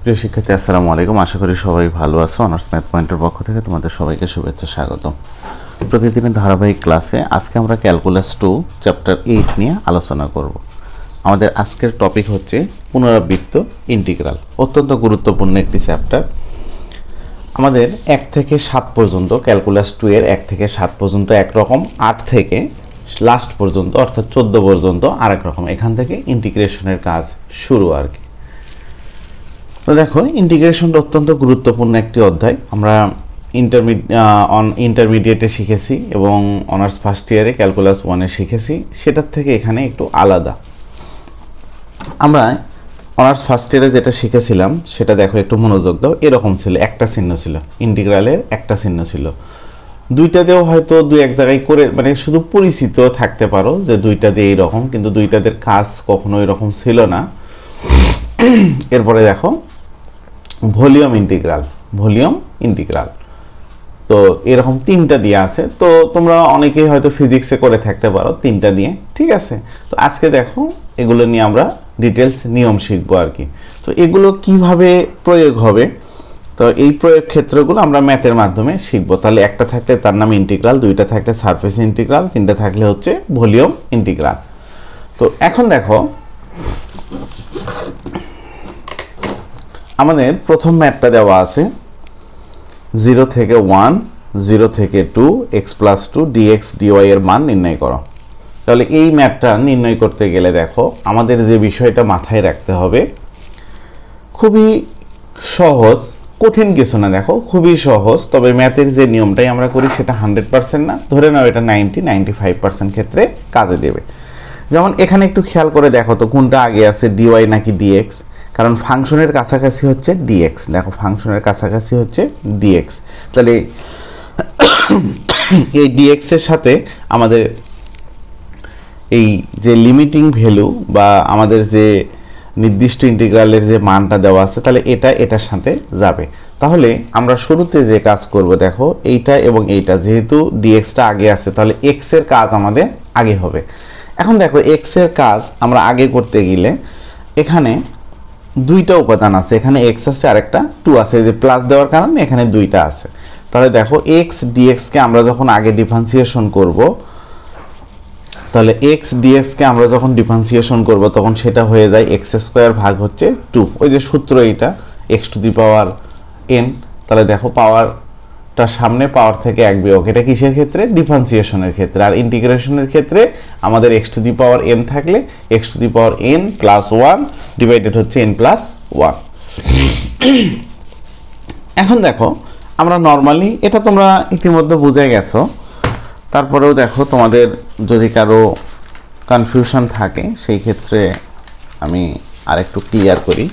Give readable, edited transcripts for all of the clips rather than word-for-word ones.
প্রিয় শিক্ষার্থী আসসালামু আলাইকুম। আশা করি সবাই ভালো আছো। অনার্স ম্যাথ পয়েন্টের পক্ষ থেকে তোমাদের সবাইকে শুভেচ্ছা স্বাগত। প্রতিদিনের ধারাবাহিক ক্লাসে আজকে আমরা ক্যালকুলাস 2 চ্যাপ্টার 8 নিয়ে আলোচনা করব। আমাদের আজকের টপিক হচ্ছে পুনরাবৃত্ত ইন্টিগ্রাল। অত্যন্ত গুরুত্বপূর্ণ একটি চ্যাপ্টার। আমাদের 1 থেকে 7 পর্যন্ত ক্যালকুলাস 2 এর 1 থেকে 7 পর্যন্ত একরকম, 8 থেকে লাস্ট পর্যন্ত অর্থাৎ 14 পর্যন্ত আরেক রকম। এখান থেকে ইন্টিগ্রেশনের কাজ শুরু আর কি। তো দেখো, ইন্টিগ্রেশনটা অত্যন্ত গুরুত্বপূর্ণ একটি অধ্যায়। আমরা ইন্টারমিডিয়েটে শিখেছি এবং অনার্স ফার্স্ট ইয়ারে ক্যালকুলাস 1-এ শিখেছি, সেটার থেকে এখানে একটু আলাদা। আমরা অনার্স ফার্স্ট ইয়ারে যেটা শিখেছিলাম সেটা দেখো, একটু মনোযোগ দাও। এরকম ছিল, একটা চিহ্ন ছিল, ইন্টিগ্রালের একটা চিহ্ন ছিল। দুইটাতেও হয়তো দুই এক জায়গায় করে মানে শুধু পরিচিত থাকতে পারো যে দুইটা দিয়ে এইরকম, কিন্তু দুইটাদের কাজ কখনো এরকম ছিল না। এরপরে দেখো ভলিউম ইন্টিগ্রাল। তো এরকম তিনটা দিয়ে আছে। তো তোমরা অনেকেই হয়তো ফিজিক্সে করে থাকতে পারো তিনটা দিয়ে, ঠিক আছে। তো আজকে দেখো এগুলো নিয়ে আমরা ডিটেলস নিয়ম শিখবো আর কি। তো এগুলো কিভাবে প্রয়োগ হবে, তো এই প্রয়োগ ক্ষেত্রগুলো আমরা ম্যাথের মাধ্যমে শিখবো। তাহলে একটা থাকলে তার নাম ইন্টিগ্রাল, দুইটা থাকলে সারফেস ইন্টিগ্রাল, তিনটা থাকলে হচ্ছে ভলিউম ইন্টিগ্রাল। তো এখন দেখো, আমাদের প্রথম ম্যাথটা দেওয়া আছে 0 থেকে 1, 0 থেকে 2, x + 2 dx dy এর মান নির্ণয় করো। তাহলে এই ম্যাথটা নির্ণয় করতে গেলে দেখো আমাদের যে বিষয়টা মাথায় রাখতে হবে, খুবই সহজ, কঠিন কিছু না। দেখো খুবই সহজ, তবে ম্যাথের যে নিয়মটাই আমরা করি সেটা 100% না, ধরে নাও এটা 95% ক্ষেত্রে কাজে দেবে। যেমন এখানে একটু খেয়াল করে দেখো তো কোনটা আগে আছে, dy নাকি dx, কারণ ফাংশনের কাছাকাছি হচ্ছে dx। দেখো ফাংশনের কাছাকাছি হচ্ছে dx। তাহলে এই dx এর সাথে আমাদের এই যে লিমিটিং ভ্যালু বা আমাদের যে নির্দিষ্ট ইন্টিগ্রালের যে মানটা দেওয়া আছে, তাহলে এটা এটার সাথে যাবে। তাহলে আমরা শুরুতে যে কাজ করব, দেখো এইটা এবং এইটা, যেহেতু dxটা আগে আছে তাহলে x এর কাজ আমাদের আগে হবে। এখন দেখো x এর কাজ আমরা আগে করতে গেলে এখানে দুইটা উপাদান আছে, এখানে x আছে আর একটা 2 আছে, যে প্লাস দেওয়ার কারণে এখানে দুইটা আছে। তাহলে দেখো x dx কে আমরা যখন আগে ডিফারেন্সিয়েশন করব, তাহলে x dx কে আমরা যখন ডিফারেন্সিয়েশন করব তখন সেটা হয়ে যায় x² ভাগ হচ্ছে 2। ওই যে সূত্র এইটা, x⁴n। তাহলে দেখো পাওয়ারটা সামনে, পাওয়ার থেকে 1 বিয়োগ। এটা কিসের ক্ষেত্রে? ডিফারেন্সিয়েশনের ক্ষেত্রে। আর ইন্টিগ্রেশনের ক্ষেত্রে আমাদের x⁴n থাকলে x⁴n + 1 ডিভাইডেড হচ্ছে n + 1। এখন দেখো আমরা নর্মালি, এটা তোমরা ইতিমধ্যে বুঝে গেছো, তারপরেও দেখো তোমাদের যদি কারো কনফিউশন থাকে সেই ক্ষেত্রে আমি আরেকটু ক্লিয়ার করি।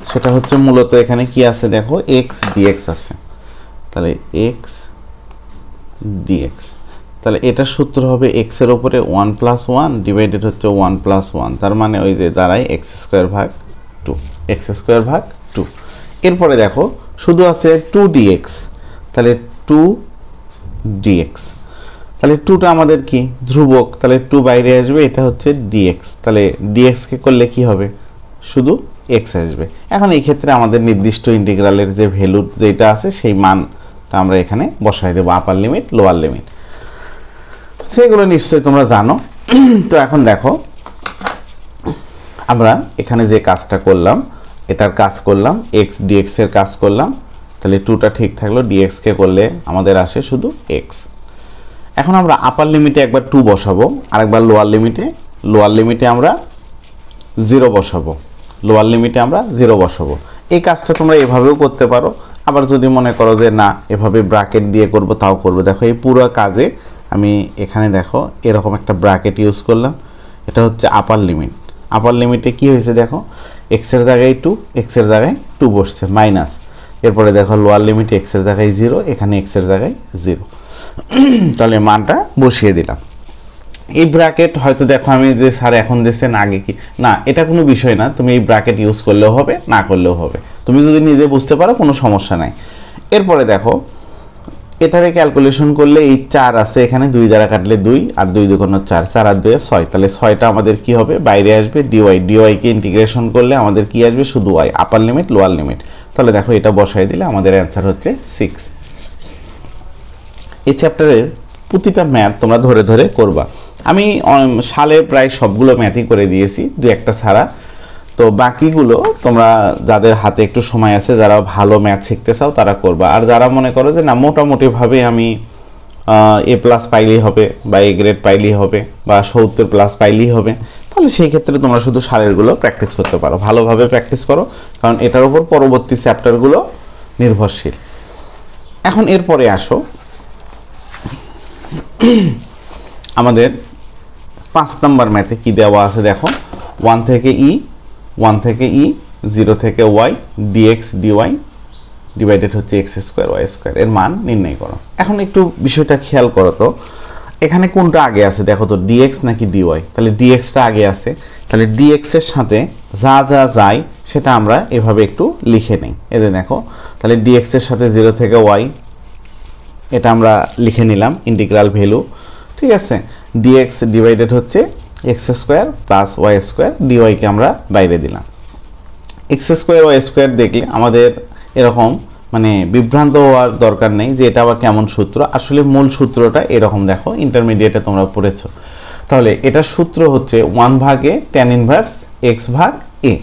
সেটা হচ্ছে মূলত এখানে কি আছে দেখো, x dx আছে। তাহলে x dx, তাহলে এটার সূত্র হবে x এর উপরে 1 + 1 ডিভাইডেড হচ্ছে 1 + 1, তার মানে ওই যে দাঁড়ায় x² ভাগ 2, x² ভাগ 2। এরপরে দেখো শুধু আছে 2 dx, তাহলে 2 dx, তাহলে 2টা আমাদের কি ধ্রুবক, তাহলে 2 বাইরে আসবে, এটা হচ্ছে dx। তাহলে dx কে করলে কি হবে, শুধু x আসবে। এখন এই ক্ষেত্রে আমাদের নির্দিষ্ট ইন্টিগ্রালের যে ভ্যালু যেটা আছে সেই মানটা আমরা এখানে বসাই দেবো, আপার লিমিট লোয়ার লিমিট, সেগুলো নিশ্চয়ই তোমরা জানো। তো এখন দেখো আমরা এখানে যে কাজটা করলাম, এটার কাজ করলাম, x dx এর কাজ করলাম, তাহলে 2টা ঠিক থাকলো, dx কে করলে আমাদের আসে শুধু x। এখন আমরা আপার লিমিটে একবার 2 বসাবো, আরেকবার লোয়ার লিমিটে আমরা 0 বসাবো, এই কাজটা তোমরা এভাবেও করতে পারো। আবার যদি মনে করো যে না এভাবে ব্র্যাকেট দিয়ে করব, তাও করবো। দেখো এই পুরো কাজে আমি এখানে দেখো এরকম একটা ব্র্যাকেট ইউজ করলাম, এটা হচ্ছে আপার লিমিটে কি হয়েছে দেখো, x এর জায়গায় 2, x এর জায়গায় 2 বসছে মাইনাস। এরপরে দেখো লোয়ার লিমিটে x এর জায়গায় 0, এখানে x এর জায়গায় 0। তাহলে মানটা বসিয়ে দিলাম। এই ব্র্যাকেট হয়তো দেখো আমি যে স্যার এখন দিচ্ছেন আগে কি না, এটা কোনো বিষয় না, তুমি এই ব্র্যাকেট ইউজ করলেও হবে, না করলেও হবে, তুমি যদি নিজে বুঝতে পারো কোনো সমস্যা নাই। এরপরে দেখো এটারে ক্যালকুলেশন করলে এই 4 আছে এখানে 2 দ্বারা কাটলে 2 আর 2 2 4 4 আর 2 6 তাহলে 6টা আমাদের কি হবে বাইরে আসবে dy কে ইন্টিগ্রেশন করলে আমাদের কি আসবে শুধু y আপার লিমিট লোয়ার লিমিট তাহলে দেখো এটা বসাই দিলে আমাদের অ্যানসার হচ্ছে 6 এই চ্যাপ্টারের প্রতিটা ম্যাথ তোমরা ধরে ধরে করবা আমি সালে প্রায় সবগুলো ম্যাথই করে দিয়েছি দুই একটা ছাড়া তো বাকিগুলো তোমরা যাদের হাতে একটু সময় আছে যারা ভালো ম্যাথ শিখতে চাও তারা করবা আর যারা মনে করো যে না মোটামুটিভাবে আমি এ প্লাস পাইলেই হবে বা এ গ্রেড পাইলেই হবে বা 70 প্লাস পাইলেই হবে তাহলে সেই ক্ষেত্রে তোমরা শুধু সালেরগুলো প্র্যাকটিস করতে পারো ভালোভাবে প্র্যাকটিস করো কারণ এটার উপর পরবর্তী চ্যাপ্টারগুলো নির্ভরশীল এখন এরপরে আসো আমাদের 5 নাম্বার ম্যাথে কি দেওয়া আছে দেখো 1 থেকে ই 1 থেকে ই 0 থেকে y dx dy ডিভাইডেড হচ্ছে x স্কয়ার y স্কয়ার এর মান নির্ণয় করো এখন একটু বিষয়টা খেয়াল করো তো এখানে কোনটা আগে আছে দেখো তো dx নাকি dy তাহলে dx টা আগে আছে তাহলে dx এর সাথে যা যা যায় সেটা আমরা এভাবে একটু লিখে নেই এই যে দেখো তাহলে dx এর সাথে 0 থেকে y এটা আমরা লিখে নিলাম ইন্টিগ্রাল ভ্যালু ঠিক আছে dx ডিভাইডেড হচ্ছে x square plus y square dy কে আমরা বাইরে দিলাম x স্কয়ার y স্কয়ার দেখলে আমাদের এরকম মানে বিভ্রান্ত হওয়ার দরকার নেই যে এটা আবার কেমন সূত্র আসলে মূল সূত্রটা এরকম দেখো ইন্টারমিডিয়েটে তোমরা পড়েছো তাহলে এটা সূত্র হচ্ছে 1 ভাগে tan ইনভার্স x ভাগ a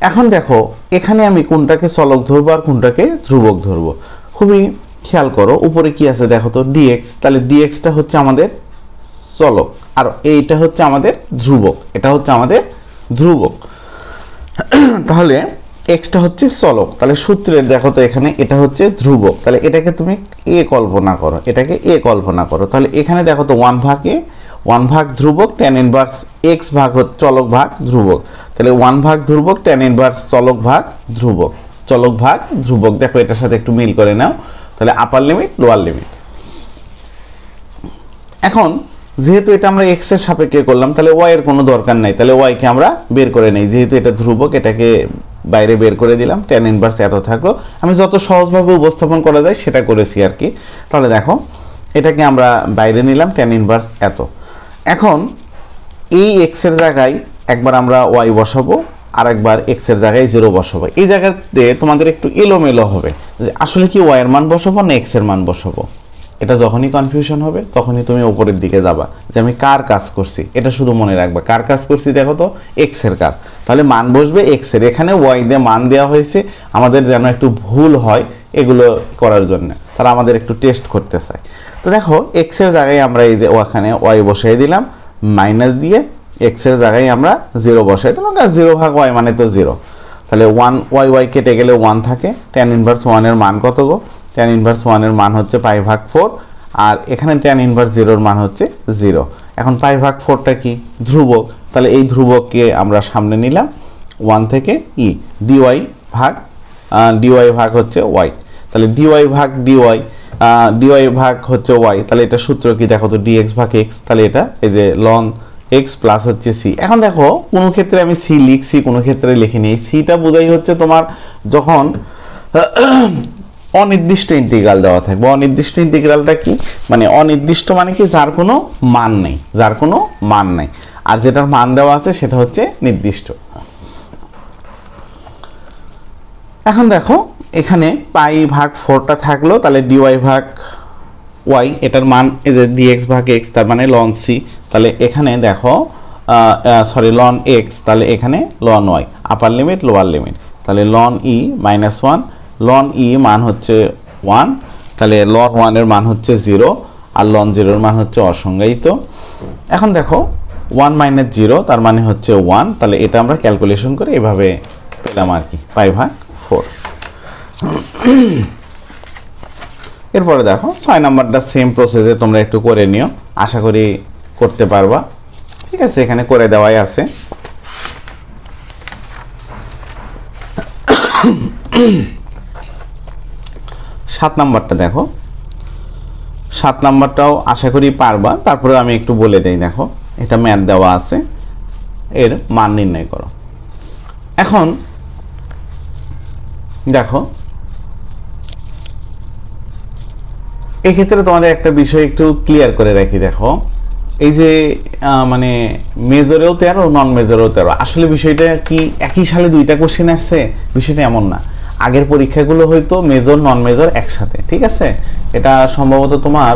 এখন দেখো এখানে আমি কোনটাকে চলক ধরবো আর কোনটাকে ধ্রুবক ধরবো খুবই খেয়াল করো উপরে কি আছে দেখো তো dx তাহলে dx টা হচ্ছে আমাদের চলক আর এইটা হচ্ছে আমাদের ধ্রুবক এটা হচ্ছে আমাদের ধ্রুবক তাহলে x টা হচ্ছে চলক তাহলে সূত্রের দেখো তো এখানে এটা হচ্ছে ধ্রুবক তাহলে এটাকে তুমি a কল্পনা করো এটাকে a কল্পনা করো তাহলে এখানে দেখো তো 1 ভাগে 1 ভাগ ধ্রুবক tan ইনভার্স x ভাগ চলক ভাগ ধ্রুবক তাহলে 1 ভাগ ধ্রুবক tan ইনভার্স চলক ভাগ ধ্রুবক দেখো এটার সাথে একটু মিল করে নাও তাহলে আপার লিমিট লোয়ার লিমিট এখন যেহেতু এটা আমরা x এর সাপেক্ষে করলাম তাহলে y এর কোনো দরকার নাই তাহলে y কে আমরা বের করে নেই যেহেতু এটা ধ্রুবক এটাকে বাইরে বের করে দিলাম tan ইনভার্স এত থাকলো আমি যত সহজভাবে উপস্থাপন করা যায় সেটা করেছি আর কি তাহলে দেখো এটাকে আমরা বাইরে নিলাম tan ইনভার্স এত এখন এই x এর জায়গায় একবার আমরা y বসাবো আর একবার x এর জায়গায় 0 বসাবো এই জায়গাতে তোমাদের একটু এলোমেলো হবে যে আসলে কি y এর মান বসাবো না x এর মান বসাবো এটা যখনই কনফিউশন হবে তখনই তুমি উপরের দিকে যাবা যে আমি কার কাজ করছি এটা শুধু মনে রাখবা কার কাজ করছি দেখো তো x এর কাজ তাহলে মান বসবে x এর এখানে y দিয়ে মান দেওয়া হয়েছে আমাদের যেন একটু ভুল হয় এগুলো করার জন্য তারা আমাদের একটু টেস্ট করতে চায় তো দেখো x এর জায়গায় আমরা এই যে ওখানে y বসাই দিলাম মাইনাস দিয়ে x এর জায়গায় আমরা 0 বসাই দিলাম 0 ভাগ y মানে তো 0 তাহলে 1 y কেটে গেলে 1 থাকে tan ইনভার্স 1 এর মান কত গো tan ইনভার্স 1 এর মান হচ্ছে পাই ভাগ 4 আর এখানে tan ইনভার্স 0 এর মান হচ্ছে 0 এখন পাই ভাগ 4 টা কি ধ্রুবক তাহলে এই ধ্রুবককে আমরা সামনে নিলাম 1 থেকে e dy ভাগ হচ্ছে y তাহলে dy ভাগ dy ভাগ হচ্ছে y তাহলে এটা সূত্র কি দেখো তো dx ভাগ x তাহলে এটা এই যে ln x প্লাস হচ্ছে c এখন দেখো কোন ক্ষেত্রে আমি c লিখছি কোন ক্ষেত্রে লিখিনি c টা বোঝাই হচ্ছে তোমার যখন অনির্দিষ্ট ইন্টিগ্রাল দেওয়া থাকবে অনির্দিষ্ট ইন্টিগ্রালটা কি মানে অনির্দিষ্ট মানে কি যার কোনো মান নাই আর যেটার মান দেওয়া আছে সেটা হচ্ছে নির্দিষ্ট এখন দেখো এখানে পাই ভাগ 4টা থাকলো তাহলে dy ভাগ y এটার মান এই যে dx ভাগ x তার মানে ln c তাহলে এখানে দেখো ln x তাহলে এখানে ln y আপার লিমিট লোয়ার লিমিট তাহলে ln e - 1 ln e মান হচ্ছে 1 তাহলে ln 1 এর মান হচ্ছে 0 আর ln 0 এর মান হচ্ছে অসংজ্ঞায়িত এখন দেখো 1 - 0 তার মানে হচ্ছে 1 তাহলে এটা আমরা ক্যালকুলেশন করে এভাবে পেলাম আর কি পাই ভাগ 4 এরপরে দেখো 6 নাম্বারটা সেম প্রসেসে তোমরা একটু করে নিও আশা করি করতে পারবা ঠিক আছে এখানে করে দেওয়াই আছে 7 নাম্বারটা দেখো 7 নাম্বারটাও আশা করি পারবা তারপরে আমি একটু বলে দেই দেখো এটা ম্যাথ দেওয়া আছে এর মান নির্ণয় করো এখন দেখো এই ক্ষেত্রে তোমাদের একটা বিষয় একটু ক্লিয়ার করে রাখি। দেখো এই যে মানে মেজরেও 13 নন মেজরেও 13, আসলে বিষয়টা কি একই সালে দুইটা কোশ্চেন আসছে? বিষয়টা এমন না। আগের পরীক্ষাগুলো হয়তো মেজর নন মেজর একসাথে, ঠিক আছে? এটা সম্ভবত তোমার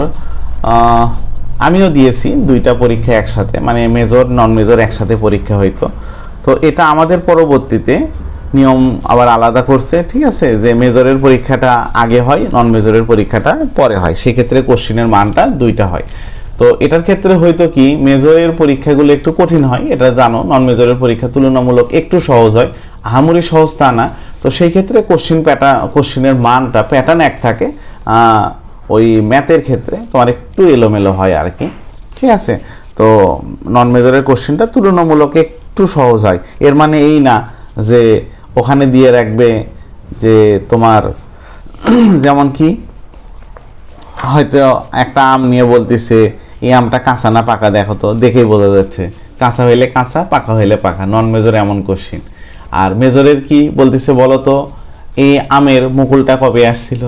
আমিও দিয়েছি দুইটা পরীক্ষা একসাথে, মানে মেজর নন মেজর একসাথে পরীক্ষা হইতো। তো এটা আমাদের পরবর্তীতে নিয়ম আবার আলাদা করছে, ঠিক আছে, যে মেজরের পরীক্ষাটা আগে হয়, নন মেজরের পরীক্ষাটা পরে হয়, সেক্ষেত্রে কোশ্চেনের মানটা দুইটা হয়। তো এটার ক্ষেত্রে হয়তো কি মেজরের পরীক্ষাগুলো একটু কঠিন হয়, এটা জানো, নন মেজরের পরীক্ষা তুলনামূলক একটু সহজ হয়, আহামরি সহজ তা না। তো সেই ক্ষেত্রে কোশ্চেনের মানটা প্যাটার্ন এক থাকে, ওই ম্যাথের ক্ষেত্রে তোমার একটু এলোমেলো হয় আর কি, ঠিক আছে? তো নন মেজরের কোশ্চেনটা তুলনামূলক একটু সহজ হয়। এর মানে এই না যে ওখানে দিয়ে রাখবে যে তোমার যেমন কি হয়তো একটা আম নিয়ে বলতেছে এই আমটা কাঁচা না পাকা, দেখো তো দেখেই বোঝা যাচ্ছে, কাঁচা হইলে কাঁচা, পাকা হইলে পাকা। নন মেজর এমন কোশ্চেন। আর মেজরের কি বলতেছে বলো তো, এই আমের মুকুলটা কবে আসছিল?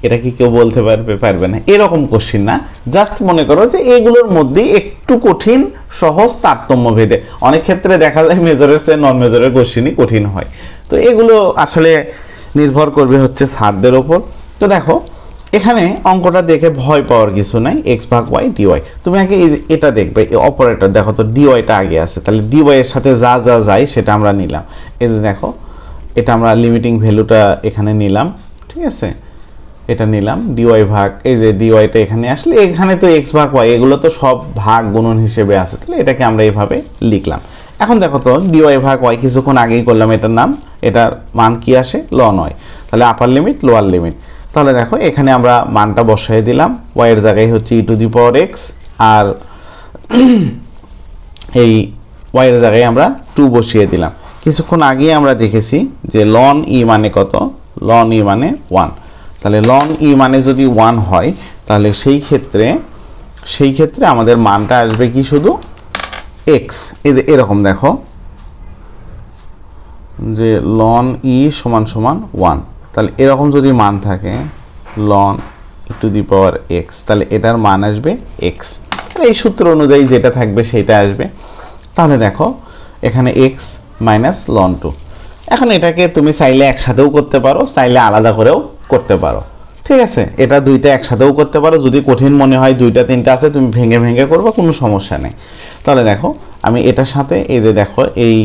এটা কি কেউ বলতে পারবে না, এরকম কোশ্চেন না। জাস্ট মনে করো যে এগুলোর মধ্যে একটু কঠিন সহজ তারতম্য ভেদে, অনেক ক্ষেত্রে দেখা যায় মেজরের চেয়ে নন মেজরের কোশ্চেনই কঠিন হয়। তো এগুলো আসলে নির্ভর করবে হচ্ছে স্যারদের ওপর। তো দেখো এখানে অঙ্কটা দেখে ভয় পাওয়ার কিছু নাই, এক্স ভাগ ওয়াই ডিওয়াই। তুমি আগে এই যে এটা দেখবে, এই অপারেটর দেখো তো ডিওয়াইটা আগে আছে, তাহলে ডিওয়াই এর সাথে যা যা যায় সেটা আমরা নিলাম। এই যে দেখো এটা আমরা লিমিটিং ভ্যালুটা এখানে নিলাম, ঠিক আছে, এটা নিলাম ডিওয়াই ভাগ, এই যে ডিওয়াইটা এখানে আসলে, এখানে তো এক্স ভাগ ওয়াই এগুলো তো সব ভাগ গুণন হিসেবে আছে, তাহলে এটাকে আমরা এইভাবে লিখলাম। এখন দেখো তো ডিওয়াই ভাগ ওয়াই কিছুক্ষণ আগেই করলাম, এটার নাম, এটার মান কি আসে? Ln y. তাহলে আপার লিমিট লোয়ার লিমিট। তাহলে দেখো এখানে আমরা মানটা বসাই দিলাম, ওয়াই এর জায়গায় হচ্ছে ই টু দি পাওয়ার এক্স, আর এই ওয়াই এর জায়গায় আমরা 2 বসিয়ে দিলাম। কিছুক্ষণ আগে আমরা দেখেছি যে লন ই মানে কত? লন ই মানে 1। তাহলে লন ই মানে যদি 1 হয় তাহলে সেই ক্ষেত্রে আমাদের মানটা আসবে কি? শুধু এক্স। এই যে এরকম দেখো যে লন ই সমান সমান 1, তাহলে এরকম যদি মান থাকে ln e to the power x, তাহলে এটার মান আসবে এক্স। এই সূত্র অনুযায়ী যেটা থাকবে সেটা আসবে। তাহলে দেখো এখানে এক্স মাইনাস লন 2। এখন এটাকে তুমি চাইলে একসাথেও করতে পারো, চাইলে আলাদা করেও করতে পারো, ঠিক আছে? এটা দুইটা একসাথেও করতে পারো, যদি কঠিন মনে হয় দুইটা তিনটা আছে তুমি ভেঙে ভেঙে করবে, কোনো সমস্যা নেই। তাহলে দেখো আমি এটার সাথে এই যে দেখো এই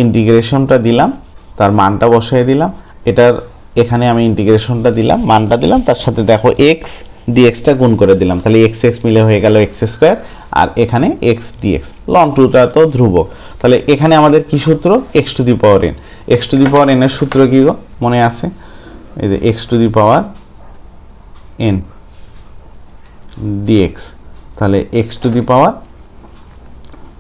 ইন্টিগ্রেশনটা দিলাম, তার মানটা বসিয়ে দিলাম, এটার এখানে আমি ইন্টিগ্রেশনটা দিলাম, মানটা দিলাম, তার সাথে দেখো এক্স ডিএক্সটা গুণ করে দিলাম, তাহলে এক্স এক্স মিলে হয়ে গেল এক্স স্কোয়ার, আর এখানে এক্স ডিএক্স। লন 2টা তো ধ্রুবক, তাহলে এখানে আমাদের কি সূত্র? X to the power n. X to the power n এর সূত্র কি গো মনে আছে? এই যে x to the power n dx, তাহলে x to the power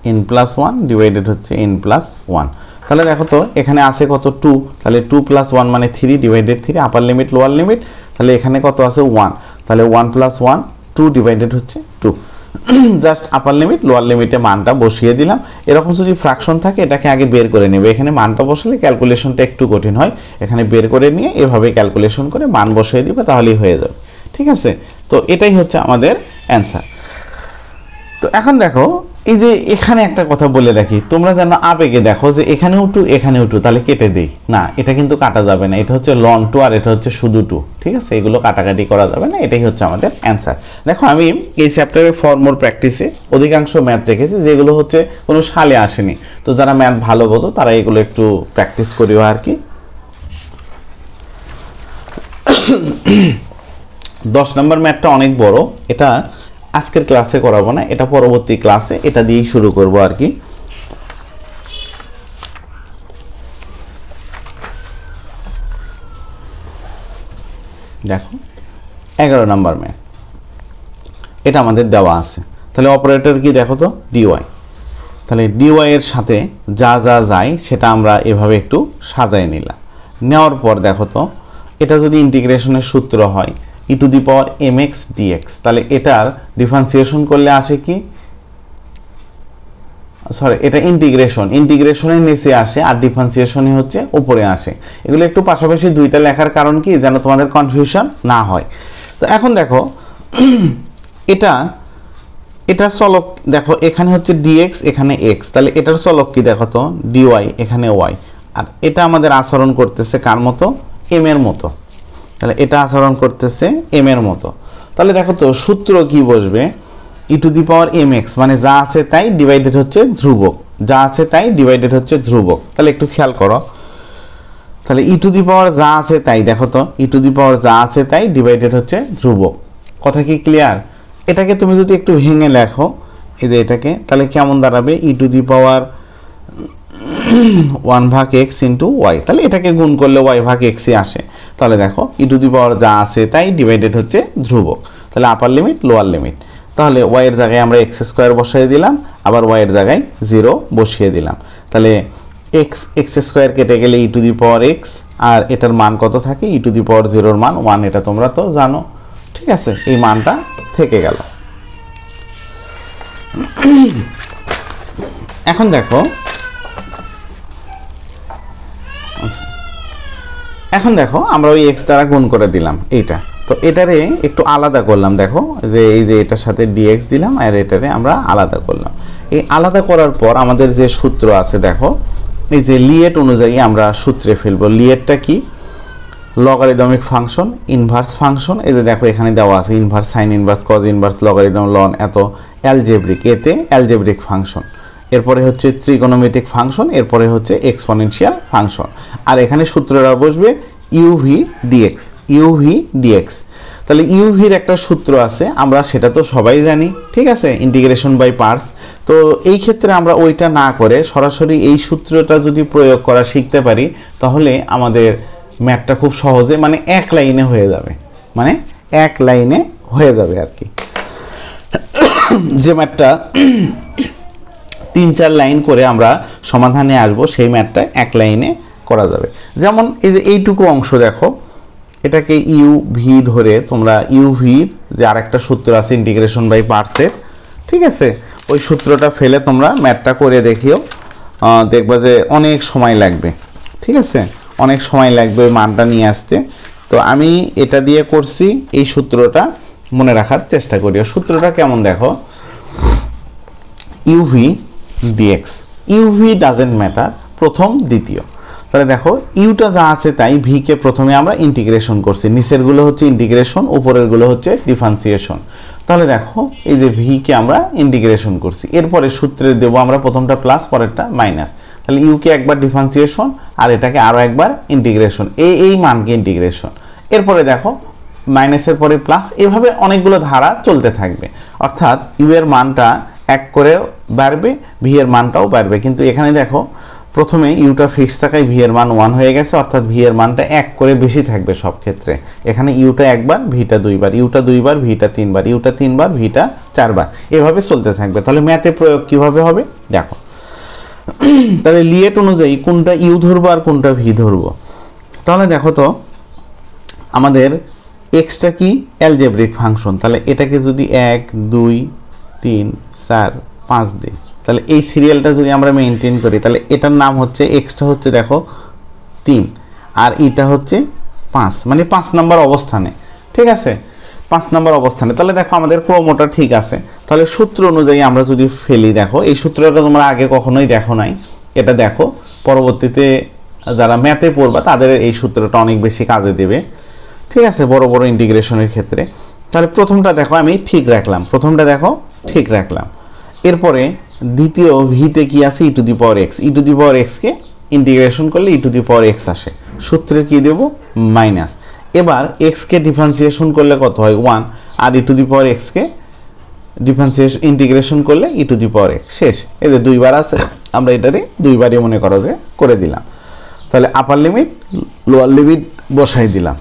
n plus 1 divided হচ্ছে এন প্লাস 1। তাহলে দেখো তো এখানে আছে কত? 2, তাহলে 2 + 1 মানে 3 ডিভাইডেড 3, আপার লিমিট লোয়ার লিমিট, তাহলে এখানে কত আছে? 1, তাহলে 1 + 1 2 ডিভাইডেড হচ্ছে 2। জাস্ট আপার লিমিট লোয়ার লিমিটে মানটা বসিয়ে দিলাম। এরকম যদি ফ্র্যাকশন থাকে এটাকে আগে বের করে নেবে, এখানে মানটা বসালে ক্যালকুলেশনটা একটু কঠিন হয়, এখানে বের করে নিয়ে এভাবে ক্যালকুলেশন করে মান বসিয়ে দিবে, তাহলেই হয়ে যাবে, ঠিক আছে? তো এটাই হচ্ছে আমাদের অ্যান্সার। তো এখন দেখো এই যে এখানে একটা কথা বলে রাখি, তোমরা যেন আবেগে দেখো যে এখানেও 2 এখানেও 2, তাহলে কেটে দেই না, এটা কিন্তু কাটা যাবে না, এটা হচ্ছে লন 2 আর এটা হচ্ছে শুধু 2, ঠিক আছে? এগুলো কাটাকাটি করা যাবে না, এটাই হচ্ছে আমাদের অ্যান্সার। দেখো আমি এই চ্যাপ্টারে ফর মোর প্র্যাকটিসে অধিকাংশ ম্যাথ রেখেছি যেগুলো হচ্ছে কোনো সালে আসেনি, তো যারা ম্যাথ ভালো বোঝো তারা এগুলো একটু প্র্যাকটিস করিও আর কি। 10 নম্বর ম্যাথটা অনেক বড়, এটা আজকের ক্লাসে করাবো না, এটা পরবর্তী ক্লাসে এটা দিয়েই শুরু করব আর কি। দেখো 11 নম্বর ম্যাথ, এটা আমাদের দেওয়া আছে, তাহলে অপারেটর কি দেখো তো? ডিওয়াই। তাহলে ডিওয়াই এর সাথে যা যা যায় সেটা আমরা এভাবে একটু সাজায় নিলাম। নেওয়ার পর দেখো তো এটা যদি ইন্টিগ্রেশনের সূত্র হয় e to the power m x dx, তাহলে এটার ডিফারেন্সিয়েশন করলে আসে কি? সরি, এটা ইন্টিগ্রেশনের নিচে আসে আর ডিফারেন্সিয়েশনই হচ্ছে উপরে আসে। এগুলো একটু পাশাপাশি দুইটা লেখার কারণ কি, যেন তোমাদের কনফিউশন না হয়। তো এখন দেখো এটা চলক দেখো, এখানে হচ্ছে ডিএক্স, এখানে এক্স, তাহলে এটার চলক কি দেখো তো, ডিওয়াই, এখানে ওয়াই। আর এটা আমাদের আচরণ করতেছে কার মতো, এম এর মতো। তাহলে এটা আচরণ করতেছে এম এর মতো। তাহলে দেখো তো সূত্র কি বসবে, e to the power m x, মানে যা আছে তাই ডিভাইডেড হচ্ছে ধ্রুবক, যা আছে তাই ডিভাইডেড হচ্ছে ধ্রুবক। তাহলে একটু খেয়াল করো, তাহলে ই টু দি পাওয়ার যা আছে তাই, দেখো তো ই টু দি পাওয়ার যা আছে তাই ডিভাইডেড হচ্ছে ধ্রুবক। কথা কি ক্লিয়ার? এটাকে তুমি যদি একটু ভেঙে লেখো, এই যে এটাকে, তাহলে কেমন দাঁড়াবে, e to the power 1/x into y. তাহলে এটাকে গুণ করলে y/x আসে। তাহলে দেখো ই টু দি পাওয়ার যা আছে তাই ডিভাইডেড হচ্ছে ধ্রুবক। তাহলে আপার লিমিট লোয়ার লিমিট। তাহলে y এর জায়গায় আমরা x² বসিয়ে দিলাম, আবার y এর জায়গায় 0 বসিয়ে দিলাম। তাহলে x² কেটে গেলে ই টু দি পাওয়ার x, আর এটার মান কত থাকে, ই টু দি পাওয়ার 0-র মান 1, এটা তোমরা তো জানো। ঠিক আছে, এই মানটা থেকে গেল। এখন দেখো, আমরা ওই x দ্বারা গুণ করে দিলাম এইটা, তো এটারে একটু আলাদা করলাম। দেখো যে এই যে এটার সাথে dx দিলাম, আর এটারে আমরা আলাদা করলাম। এই আলাদা করার পর আমাদের যে সূত্র আছে, দেখো এই যে লিয়েট অনুযায়ী আমরা সূত্রে ফেলবো। লিয়েটটা কি, লগারিদমিক ফাংশন, ইনভার্স ফাংশন। এই যে দেখো এখানে দেওয়া আছে inverse, sine inverse, cos inverse, logarithm, ln, এত অ্যালজেব্রিক, এতে অ্যালজেব্রিক ফাংশন। এরপরে হচ্ছে ত্রিকোণমিতিক ফাংশন, এরপরে হচ্ছে এক্সপোনেনশিয়াল ফাংশন। আর এখানে সূত্রটা বসবে ইউভি ডিএক্স, ইউভি ডিএক্স। তাহলে ইউভির একটা সূত্র আছে, আমরা সেটা তো সবাই জানি, ঠিক আছে, ইন্টিগ্রেশন বাই পার্টস। তো এই ক্ষেত্রে আমরা ওইটা না করে সরাসরি এই সূত্রটা যদি প্রয়োগ করা শিখতে পারি, তাহলে আমাদের ম্যাথটা খুব সহজে, মানে এক লাইনে হয়ে যাবে, মানে এক লাইনে হয়ে যাবে আর কি। যে ম্যাথটা 3-4 লাইন করে আমরা সমাধানে আসবো, সেই ম্যাথটা এক লাইনে করা যাবে। যেমন এই যে এইটুকু অংশ দেখো, এটাকে ইউভি ধরে তোমরা ইউভির যে আরেকটা সূত্র আছে ইন্টিগ্রেশন বাই পার্টসের, ঠিক আছে, ওই সূত্রটা ফেলে তোমরা ম্যাথটা করে দেখিও, দেখবা যে অনেক সময় লাগবে। ঠিক আছে, অনেক সময় লাগবে ওই মানটা নিয়ে আসতে। তো আমি এটা দিয়ে করছি, এই সূত্রটা মনে রাখার চেষ্টা করিও। সূত্রটা কেমন দেখো, uv dx, uv doesn't matter, প্রথম দ্বিতীয়। তাহলে দেখো ইউটা যা আছে তাই, ভিকে প্রথমে আমরা ইন্টিগ্রেশন করছি, নিচেরগুলো হচ্ছে ইন্টিগ্রেশন, উপরেরগুলো হচ্ছে ডিফারেন্সিয়েশন। তাহলে দেখো এই যে ভিকে আমরা ইন্টিগ্রেশন করছি, এরপরে সূত্রে দেবো আমরা প্রথমটা প্লাস, পরেরটা মাইনাস। তাহলে ইউকে একবার ডিফারেন্সিয়েশন, আর এটাকে আরও একবার ইন্টিগ্রেশন, এই মানকে ইন্টিগ্রেশন। এরপরে দেখো মাইনাসের পরে প্লাস, এভাবে অনেকগুলো ধারা চলতে থাকবে। অর্থাৎ ইউ এর মানটা এক করে বাড়বে, ভি এর মানটাও বাড়বে। কিন্তু এখানে দেখো প্রথমে ইউটা ফিক্স থাকায় ভি এর মান 1 হয়ে গেছে, অর্থাৎ ভি এর মানটা এক করে বেশি থাকবে সব ক্ষেত্রে। এখানে ইউটা একবার, ভিটা দুইবার, ইউটা দুইবার, ভিটা তিনবার, ইউটা তিনবার, ভিটা চারবার, এভাবে চলতে থাকবে। তাহলে ম্যাথে প্রয়োগ কিভাবে হবে দেখো। তাহলে লিয়েট অনুযায়ী কোনটা ইউ ধরবো আর কোনটা ভি ধরবো। তাহলে দেখো তো আমাদের এক্সটা কি, অ্যালজেব্রিক ফাংশন। তাহলে এটাকে যদি 1 2 3 4 5 দিই, তাহলে এই সিরিয়ালটা যদি আমরা মেনটেন করি, তাহলে এটার নাম হচ্ছে, এক্সটা হচ্ছে দেখো 3, আর এটা হচ্ছে 5, মানে 5 নম্বর অবস্থানে। ঠিক আছে, 5 নম্বর অবস্থানে। তাহলে দেখো আমাদের ক্রমটা ঠিক আছে। তাহলে সূত্র অনুযায়ী আমরা যদি ফেলি, দেখো এই সূত্রটা তোমরা আগে কখনোই দেখো নাই, এটা দেখো পরবর্তীতে যারা ম্যাথে পড়বা তাদের এই সূত্রটা অনেক বেশি কাজে দেবে। ঠিক আছে, বড় বড় ইন্টিগ্রেশনের ক্ষেত্রে। তাহলে প্রথমটা দেখো আমি ঠিক রাখলাম, প্রথমটা দেখো ঠিক রাখলাম। এরপরে দ্বিতীয় ভিতে কি আছে, e to the power x, e to the power এক্সকে ইন্টিগ্রেশন করলে ই টু দি পাওয়ার এক্স আসে, সূত্রে কি দেব মাইনাস। এবার এক্সকে ডিফারেন্সিয়েশন করলে কত হয় 1, আর ই টু দি পাওয়ার এক্সকে ডিফারেন্সিয়েশন ইন্টিগ্রেশন করলে ই টু দি পাওয়ার এক্স, শেষ। এই যে দুইবার আছে, আমরা এটারে দুইবারই মনে করো যে করে দিলাম। তাহলে আপার লিমিট লোয়ার লিমিট বসাই দিলাম।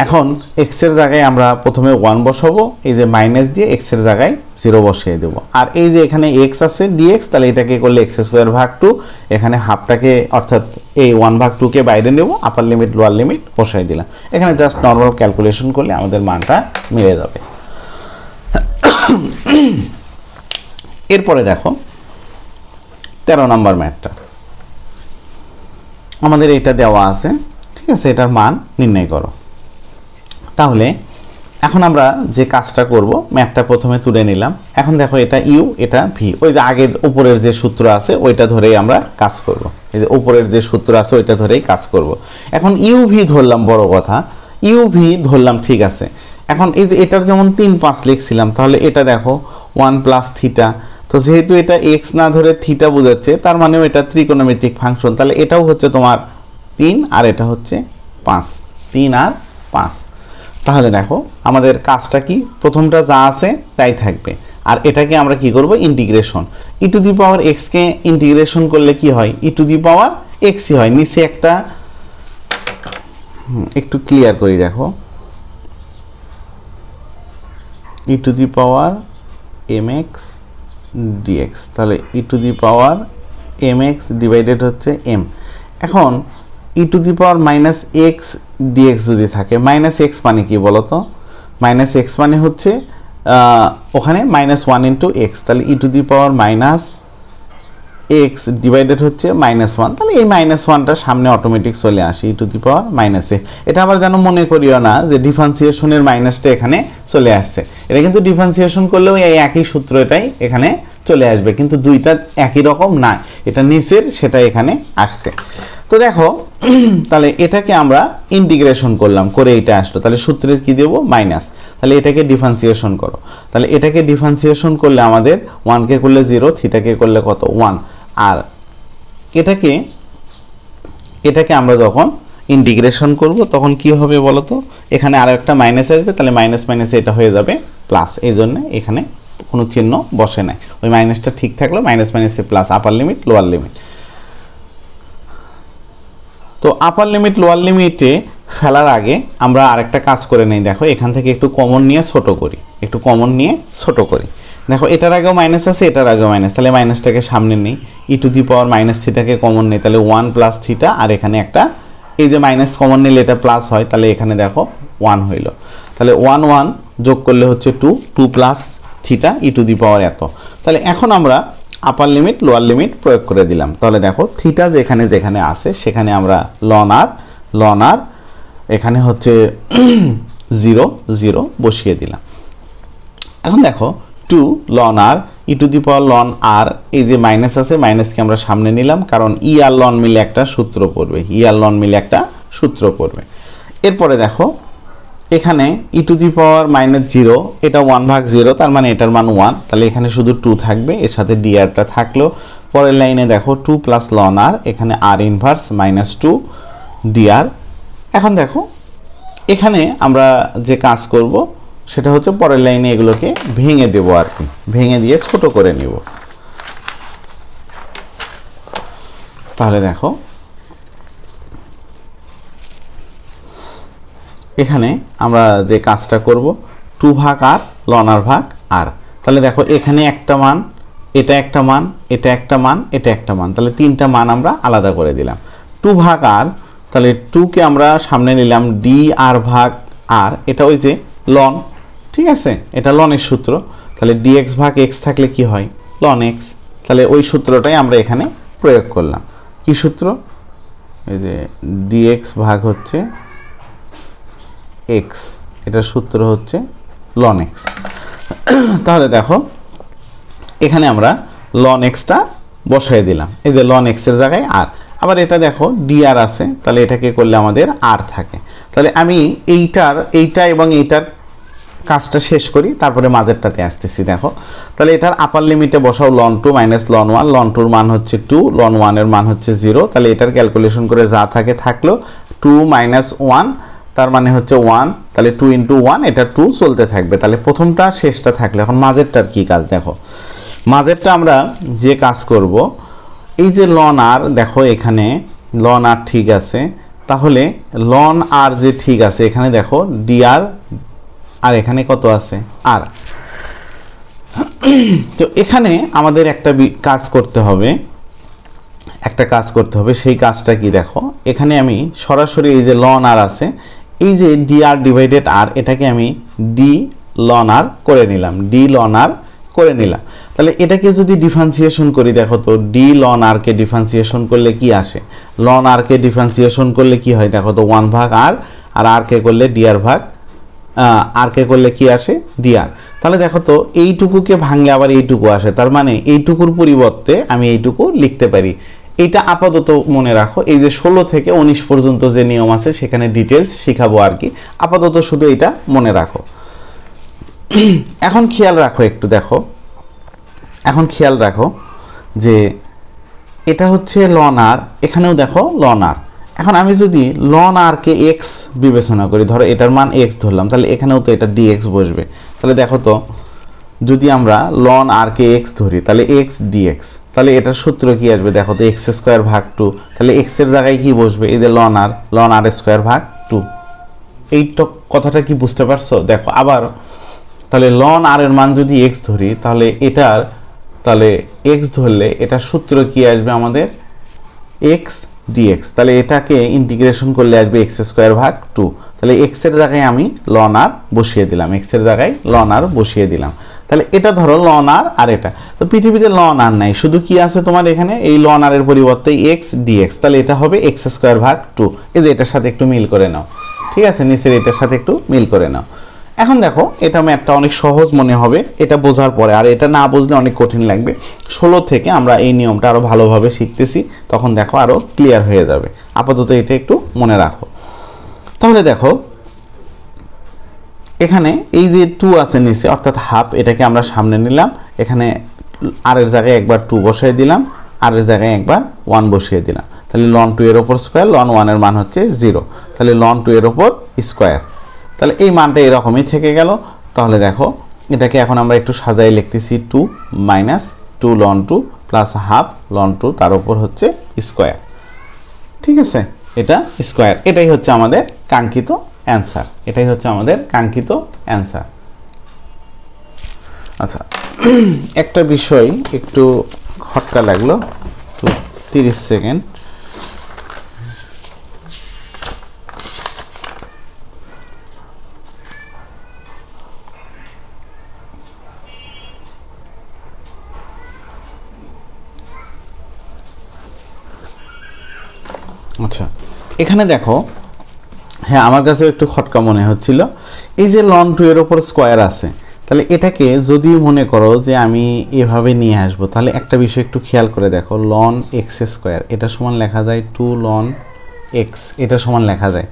এখন এক্সের জায়গায় আমরা প্রথমে 1 বসাবো, এই যে মাইনাস দিয়ে এক্সের জায়গায় 0 বসিয়ে দেবো। আর এই যে এখানে এক্স আছে ডিএক্স, তাহলে এটাকে করলে x²/2, এখানে হাফটাকে অর্থাৎ এই 1/2কে বাইরে নেব, আপার লিমিট লোয়ার লিমিট বসাই দিলাম। এখানে জাস্ট নর্মাল ক্যালকুলেশন করলে আমাদের মানটা মিলে যাবে। এরপরে দেখো 13 নম্বর ম্যাথটা, আমাদের এটা দেওয়া আছে, ঠিক আছে, এটার মান নির্ণয় করো। তাহলে এখন আমরা যে কাজটা করব, ম্যাথটা প্রথমে তুলে নিলাম। এখন দেখো এটা ইউ, এটা ভি, ওই যে আগের উপরের যে সূত্র আছে ওইটা ধরেই আমরা কাজ করব। এই যে উপরের যে সূত্র আছে ওইটা ধরেই কাজ করব। এখন ইউ ভি ধরলাম, বড় কথা, ইউ ভি ধরলাম, ঠিক আছে। এখন এই যে এটার যেমন 3 5 লিখছিলাম, তাহলে এটা দেখো 1 প্লাস থিটা, তো যেহেতু এটা এক্স না ধরে থিটা বোঝাচ্ছে, তার মানেও এটা ত্রিকোণমিতিক ফাংশন, তাহলে এটাও হচ্ছে তোমার 3 আর এটা হচ্ছে 5, 3 আর 5। তাহলে দেখো আমাদের কাজটা কি, প্রথমটা যা আছে তাই থাকবে, আর এটাকে আমরা কি করব, integration. E to the power এক্সকে ইন্টিগ্রেশন করলে কি হয়, ই টু দি পাওয়ার এক্সই হয়। নিচে একটা একটু ক্লিয়ার করি, দেখো e to the power m x dx, তাহলে e to the power m x divided হচ্ছে এম। এখন e to the power minus x dx যদি থাকে, মাইনাস এক্স মানে কি বলো তো, মাইনাস এক্স মানে হচ্ছে ওখানে -1 ইন্টু এক্স, তাহলে e to the power minus x divided হচ্ছে -1, তাহলে এই -1টা সামনে অটোমেটিক চলে আসে, ই টু দি পাওয়ার মাইনাস এ। এটা আবার যেন মনে করিও না যে ডিফারেন্সিয়েশনের মাইনাসটা এখানে চলে আসছে, এটা কিন্তু ডিফারেন্সিয়েশন করলেও এই একই সূত্র এটাই এখানে চলে আসবে, কিন্তু দুইটা একই রকম না, এটা নিচের সেটা এখানে আসছে। তো দেখো তাহলে এটাকে আমরা ইন্টিগ্রেশন করলাম, করে এটা আসলো, তাহলে সূত্রের কি দেব, মাইনাস, তাহলে এটাকে ডিফারেন্সিয়েশন করো, তাহলে এটাকে ডিফারেন্সিয়েশন করলে আমাদের 1 কে করলে 0, থিটাকে করলে কত 1, আর এটাকে আমরা যখন ইন্টিগ্রেশন করব তখন কি হবে বলো তো, এখানে আরো একটা মাইনাস আসবে, তাহলে মাইনাস মাইনাসে এটা হয়ে যাবে প্লাস, এই জন্য এখানে কোনো চিহ্ন বসে নাই, ওই মাইনাসটা ঠিক থাকলো, মাইনাস মাইনাসে প্লাস, আপার লিমিট লোয়ার লিমিট। তো আপার লিমিট লোয়ার লিমিটে ফেলার আগে আমরা আরেকটা কাজ করে নেই, দেখো এখান থেকে একটু কমন নিয়ে ছোট করি, একটু কমন নিয়ে ছোট করি। দেখো এটার আগেও মাইনাস আছে, এটার আগেও মাইনাস, তাহলে মাইনাসটাকে সামনে নেই, e to the power minus থিটাকে কমন নেই, তাহলে 1 প্লাস থিটা, আর এখানে একটা এই যে মাইনাস কমন নিলে এটা প্লাস হয়, তাহলে এখানে দেখো 1 হইল, তাহলে 1 1 যোগ করলে হচ্ছে 2, 2 plus theta e to the power এত। তাহলে এখন আমরা আপার লিমিট লোয়ার লিমিট প্রয়োগ করে দিলাম, তাহলে দেখো থিটা যেখানে যেখানে আছে সেখানে আমরা লন আর এখানে হচ্ছে 0 0 বসিয়ে দিলাম। এখন দেখো 2 ln r e to the power ln r, এই যে মাইনাস আছে মাইনাসকে আমরা সামনে নিলাম, কারণ ই আর লন মিলে একটা সূত্র পড়বে, ই আর লন মিলে একটা সূত্র পড়বে। এরপরে দেখো এখানে ই টু দি পাওয়ার -0, এটা 1/0, তার মানে এটার মান 1, তাহলে এখানে শুধু 2 থাকবে, এর সাথে ডিআরটা থাকলো। পরের লাইনে দেখো 2 প্লাস লন আর, এখানে আর ইনভার্স -2 ডিআর। এখন দেখো এখানে আমরা যে কাজ করব সেটা হচ্ছে পরের লাইনে এগুলোকে ভেঙে দেব, আর কি ভেঙে দিয়ে ছোট করে নিব। তাহলে দেখো এখানে আমরা যে কাজটা করব, 2 ভাগ আর লন আর ভাগ আর, তাহলে দেখো এখানে একটা মান, এটা একটা মান, এটা একটা মান, এটা একটা মান, তাহলে 3টা মান আমরা আলাদা করে দিলাম। 2 ভাগ আর, তাহলে 2কে আমরা সামনে নিলাম, ডি আর ভাগ আর, এটা ওই যে লন, ঠিক আছে, এটা লনের সূত্র, তাহলে ডিএক্স ভাগ এক্স থাকলে কি হয়, লন এক্স, তাহলে ওই সূত্রটাই আমরা এখানে প্রয়োগ করলাম। কি সূত্র, এই যে ডিএক্স ভাগ হচ্ছে এক্স, এটার সূত্র হচ্ছে লন এক্স। তাহলে দেখো এখানে আমরা লন এক্সটা বসাই দিলাম, এই যে লন এক্সের জায়গায় আর, আবার এটা দেখো ডিআর আছে, তাহলে এটাকে করলে আমাদের আর থাকে। তাহলে আমি এইটা এবং এইটার কাজটা শেষ করি, তারপরে মাঝেরটাতে আসতেছি। দেখো তাহলে এটার আপার লিমিটে বসাও লন 2 মাইনাস লন 1, লন 2 এর মান হচ্ছে 2, লন 1 এর মান হচ্ছে 0, তাহলে এটার ক্যালকুলেশন করে যা থাকে থাকলো, 2 মাইনাস 1 তার মানে হচ্ছে 1, তাহলে 2 ইন্টু 1, এটা 2 চলতে থাকবে। তাহলে প্রথমটা শেষটা থাকলে এখন মাঝেরটার কি কাজ, দেখো মাঝেরটা আমরা যে কাজ করব, এই যে লন আর, দেখো এখানে লন আর ঠিক আছে, তাহলে লন আর যে ঠিক আছে, এখানে দেখো ডিআর আর এখানে কত আছে আর। তো এখানে আমাদের একটা কাজ করতে হবে, সেই কাজটা কি, দেখো এখানে আমি সরাসরি এই যে লন আর আছে, এই যে ডিআর ডিভাইডেড আর, এটাকে আমি ডি লন আর করে নিলাম, তাহলে এটাকে যদি ডিফারেন্সিয়েশন করি, দেখো তো ডি লন আর কে ডিফারেন্সিয়েশন করলে কি আসে, লন আর কে ডিফারেন্সিয়েশন করলে কি হয়, দেখো তো 1 ভাগ আর, আর কে করলে ডিআর ভাগ আর কে করলে কি আসে dr। তাহলে দেখো তো এইটুকুকে ভাঙলে আবার এইটুকু আসে, তার মানে এইটুকুর পরিবর্তে আমি এইটুকু লিখতে পারি। এটা আপাতত মনে রাখো, এই যে 16 থেকে 19 পর্যন্ত যে নিয়ম আছে সেখানে ডিটেলস শিখাবো আর কি, আপাতত শুধু এটা মনে রাখো। এখন খেয়াল রাখো একটু, দেখো এখন খেয়াল রাখো যে এটা হচ্ছে লন আর, এখানেও দেখো লন আর। এখন আমি যদি লন আর কে এক্স বিবেচনা করি, ধরো এটার মান এক্স ধরলাম, তাহলে এখানেও তো এটা ডিএক্স বসবে। তাহলে দেখো তো যদি আমরা লন আর কে এক্স ধরি তাহলে এক্স ডিএক্স, তাহলে এটার সূত্র কি আসবে দেখো তো এক্স স্কোয়ার ভাগ 2, তাহলে এক্স এর জায়গায় কি বসবে এই যে লন আর স্কোয়ার ভাগ 2। এই কথাটা কি বুঝতে পারছো? দেখো আবার তাহলে লন আর এর মান যদি এক্স ধরি তাহলে এটার, তাহলে এক্স ধরলে এটার সূত্র কি আসবে আমাদের এক্স ডিএক্স, তাহলে এটাকে ইন্টিগ্রেশন করলে আসবে এক্স স্কোয়ার ভাগ 2। তাহলে এক্স এর জায়গায় আমি লন আর বসিয়ে দিলাম, এক্স এর জায়গায় লন আর বসিয়ে দিলাম। তাহলে এটা ধরো লন আর এটা তো পৃথিবীতে লন আর নাই, শুধু কি আছে তোমার এখানে এই লন আর এর পরিবর্তে এক্স ডিএক্স, তাহলে এটা হবে এক্স স্কোয়ার ভাগ 2। এই যে এটার সাথে একটু মিল করে নাও, ঠিক আছে, নিচের এটার সাথে একটু মিল করে নাও। এখন দেখো এটা ম্যাথটা অনেক সহজ মনে হবে এটা বোঝার পরে, আর এটা না বুঝলে অনেক কঠিন লাগবে। 16 থেকে আমরা এই নিয়মটা আরো ভালোভাবে শিখতেছি, তখন দেখো আরো ক্লিয়ার হয়ে যাবে। আপাতত এটা একটু মনে রাখো। তাহলে দেখো এখানে এই যে 2 আছে নিচে অর্থাৎ হাফ, এটাকে আমরা সামনে নিলাম, এখানে আর এর জায়গায় একবার 2 বসিয়ে দিলাম, আর এর জায়গায় একবার 1 বসিয়ে দিলাম। তাহলে লন 2 এর উপর স্কোয়ার, লন 1 এর মান হচ্ছে 0, তাহলে লন 2 এর উপর স্কোয়ার, তাহলে এই মানটা এরকমই থেকে গেল। তাহলে দেখো এটাকে এখন আমরা একটু সাজাই লিখতেছি 2 minus 2 ln 2 plus half ln 2 তার উপর হচ্ছে স্কোয়ার, ঠিক আছে, এটা স্কোয়ার। এটাই হচ্ছে আমাদের কাঙ্ক্ষিত অ্যান্সার, এটাই হচ্ছে আমাদের কাঙ্ক্ষিত অ্যান্সার। আচ্ছা একটা বিষয় একটু খটকা লাগলো, তো 30 সেকেন্ড। আচ্ছা এখানে দেখো, হ্যাঁ আমার কাছেও একটু খটকা মনে হচ্ছিল, এই যে লন 2 এর উপর স্কোয়ার আছে, তাহলে এটাকে যদি মনে করো যে আমি এভাবে নিয়ে আসবো, তাহলে একটা বিষয় একটু খেয়াল করে দেখো, লন এক্স স্কোয়ার এটা সমান লেখা যায় 2 লন এক্স, এটা সমান লেখা যায়।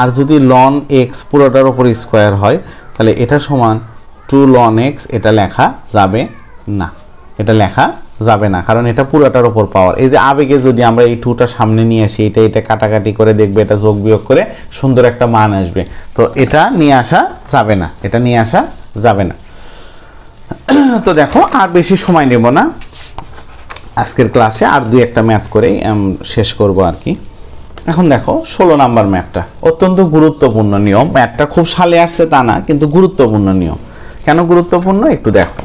আর যদি লন এক্স পুরোটার উপর স্কোয়ার হয় তাহলে এটা সমান 2 লন এক্স, এটা লেখা যাবে না, এটা লেখা যাবে না, কারণ এটা পুরোটার উপর পাওয়ার। এই যে আবেগে যদি আমরা এই 2টা সামনে নিয়ে আসি, এটা কাটাকাটি করে দেখবে এটা যোগ বিয়োগ করে সুন্দর একটা মান আসবে, তো এটা নিয়ে আসা যাবে না, এটা নিয়ে আসা যাবে না। তো দেখো আর বেশি সময় নেব না, আজকের ক্লাসে আর 2-1টা ম্যাথ করেই শেষ করব আর কি। এখন দেখো 16 নাম্বার ম্যাথটা অত্যন্ত গুরুত্বপূর্ণ নিয়ম, ম্যাথটা খুব সালে আসছে তা না, কিন্তু গুরুত্বপূর্ণ নিয়ম। কেন গুরুত্বপূর্ণ একটু দেখো,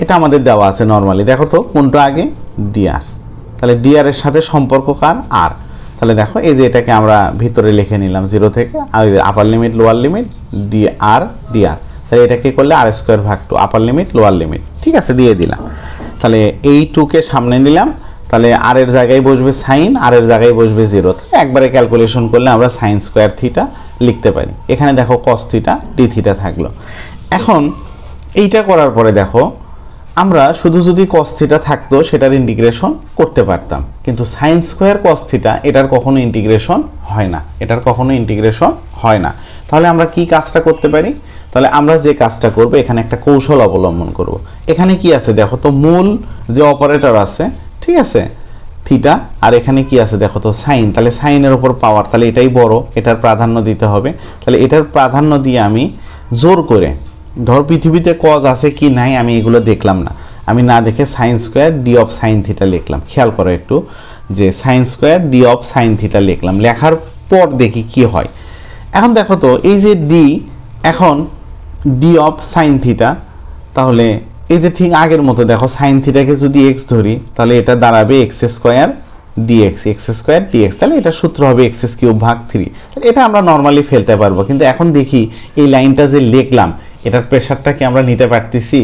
এটা আমাদের দেওয়া আছে নরমালি, দেখো তো কোনটা আগে ডিআর, তাহলে ডিআর এর সাথে সম্পর্ক কার আর, তাহলে দেখো এই যে এটাকে আমরা ভিতরে লিখে নিলাম 0 থেকে, আর upper limit lower limit dr, তাহলে এটাকে করলে আর স্কোয়ার ভাগ 2 আপার লিমিট লোয়ার লিমিট, ঠিক আছে, দিয়ে দিলাম। তাহলে এই 2কে সামনে নিলাম, তাহলে আর এর জায়গায় বসবে সাইন, আর এর জায়গায় বসবে 0, তাহলে একবারে ক্যালকুলেশন করলে আমরা সাইন স্কোয়ার থিটা লিখতে পারি। এখানে দেখো কস থিটা ডি থিটা থাকলো। এখন এইটা করার পরে দেখো আমরা শুধু যদি cos থিটা থাকতো সেটার ইন্টিগ্রেশন করতে পারতাম, কিন্তু sin স্কয়ার cos থিটা এটার কখনো ইন্টিগ্রেশন হয় না, এটার কখনো ইন্টিগ্রেশন হয় না। তাহলে আমরা কি কাজটা করতে পারি? তাহলে আমরা যে কাজটা করব এখানে একটা কৌশল অবলম্বন করব। এখানে কি আছে দেখো তো, মূল যে অপারেটর আছে, ঠিক আছে, থিটা, আর এখানে কি আছে দেখো তো সাইন, তাহলে সাইনের উপর পাওয়ার, তাহলে এটাই বড়, এটার প্রাধান্য দিতে হবে। তাহলে এটার প্রাধান্য দিয়ে আমি জোর করে, ধর পৃথিবীতে কজ আছে কি নাই আমি এগুলো দেখলাম না, আমি না দেখে sine square d of sine theta লিখলাম। খেয়াল করো একটু যে sine square d of sine theta লিখলাম, লেখার পর দেখি কি হয়। এখন দেখো তো এই যে ডি, এখন ডি অফ সাইন থিটা, তাহলে এই যে ঠিক আগের মতো দেখো সাইন থিটাকে যদি এক্স ধরি তাহলে এটা দাঁড়াবে x square dx, x square dx, তাহলে এটা সূত্র হবে এক্স কিউব ভাগ 3। এটা আমরা নর্মালি ফেলতে পারবো, কিন্তু এখন দেখি এই লাইনটা যে লিখলাম এটার প্রেশারটা কি আমরা নিতে পারতেছি?